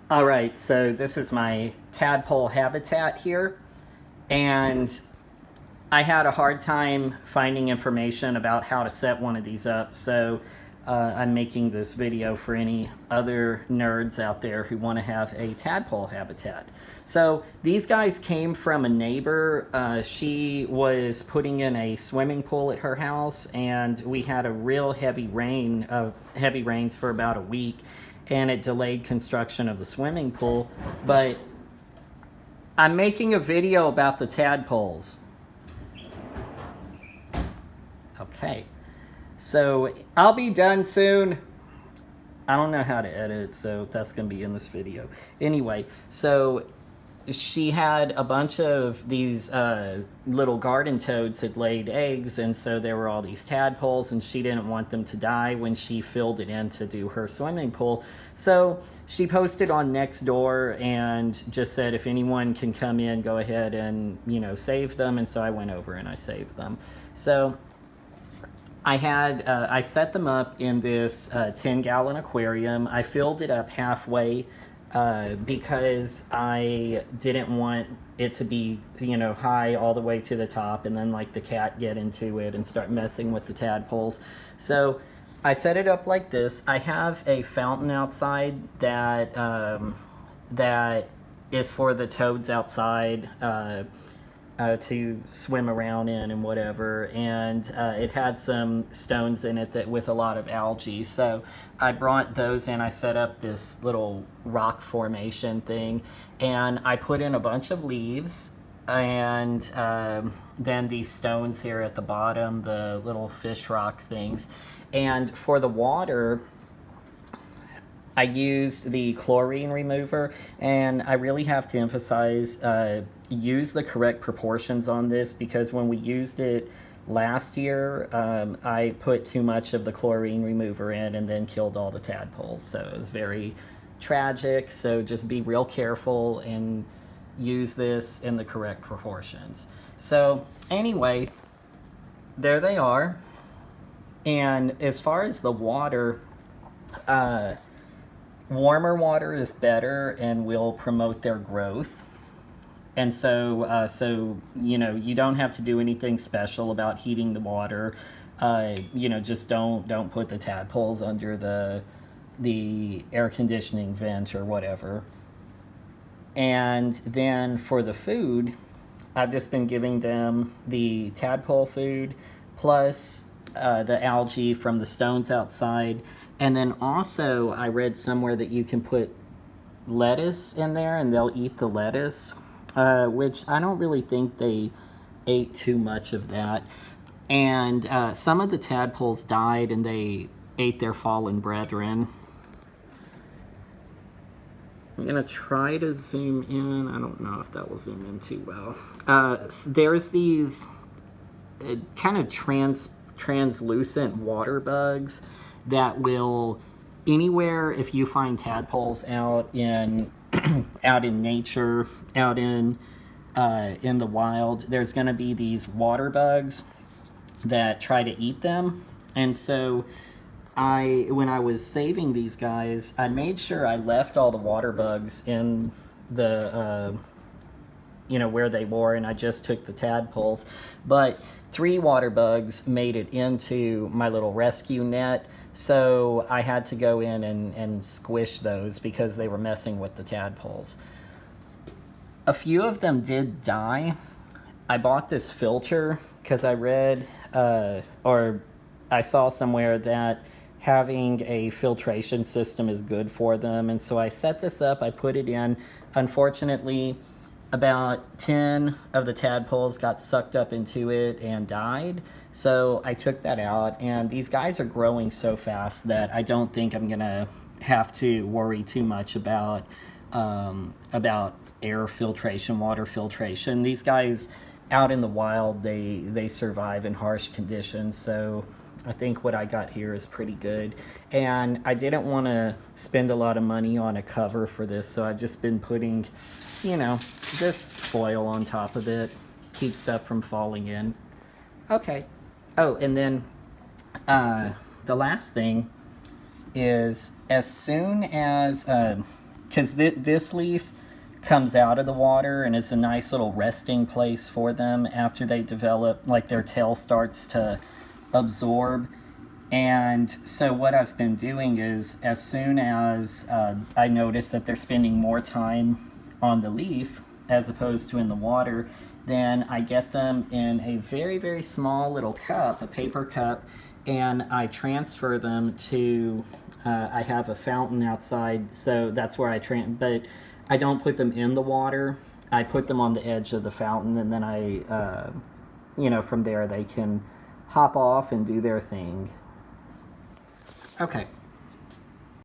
All right, so this is my tadpole habitat here, and I had a hard time finding information about how to set one of these up, so I'm making this video for any other nerds out there who want to have a tadpole habitat. So these guys came from a neighbor. She was putting in a swimming pool at her house, and we had a real heavy rains for about a week, and it delayed construction of the swimming pool. But I'm making a video about the tadpoles. Okay, so I'll be done soon. I don't know how to edit, so that's going to be in this video. Anyway, so she had a bunch of these little garden toads had laid eggs, and so there were all these tadpoles, and she didn't want them to die when she filled it in to do her swimming pool. So she posted on Nextdoor and just said, if anyone can come in, go ahead and, save them. And so I went over and I saved them. So I set them up in this 10-gallon aquarium. I filled it up halfway because I didn't want it to be, high all the way to the top and then like the cat get into it and start messing with the tadpoles. So I set it up like this. I have a fountain outside that is for the toads outside to swim around in and whatever, and it had some stones in it that with a lot of algae, so I brought those in. I set up this little rock formation thing, and I put in a bunch of leaves, and then these stones here at the bottom, the little fish rock things. And for the water, I used the chlorine remover, and I really have to emphasize use the correct proportions on this, because when we used it last year, I put too much of the chlorine remover in and then killed all the tadpoles. So it was very tragic. So just be real careful and use this in the correct proportions. So anyway, there they are. And as far as the water, warmer water is better and will promote their growth. And so, you don't have to do anything special about heating the water. Just don't put the tadpoles under the air conditioning vent or whatever. And then for the food, I've just been giving them the tadpole food plus the algae from the stones outside. And then also I read somewhere that you can put lettuce in there and they'll eat the lettuce, which I don't really think they ate too much of that. And some of the tadpoles died and they ate their fallen brethren. I'm going to try to zoom in. I don't know if that will zoom in too well. There's these kind of translucent water bugs that will, anywhere if you find tadpoles out in out in nature, out in the wild, there's going to be these water bugs that try to eat them. And so when I was saving these guys, I made sure I left all the water bugs in the where they were, and I just took the tadpoles. But 3 water bugs made it into my little rescue net, so I had to go in and squish those because they were messing with the tadpoles. A few of them did die. I bought this filter because I read or I saw somewhere that having a filtration system is good for them, and so I set this up. I put it in. Unfortunately, about 10 of the tadpoles got sucked up into it and died, so I took that out. And these guys are growing so fast that I don't think I'm gonna have to worry too much about air filtration, water filtration. These guys out in the wild, they survive in harsh conditions, so I think what I got here is pretty good. And I didn't want to spend a lot of money on a cover for this, so I've just been putting, just foil on top of it, keep stuff from falling in. Okay. Oh, and then the last thing is, as soon as because this leaf comes out of the water and is a nice little resting place for them after they develop, like their tail starts to absorb. And so what I've been doing is, as soon as I notice that they're spending more time on the leaf as opposed to in the water, then I get them in a very, very small little cup, a paper cup, and I transfer them to, I have a fountain outside, so that's where but I don't put them in the water. I put them on the edge of the fountain, and then I, from there they can hop off and do their thing. Okay,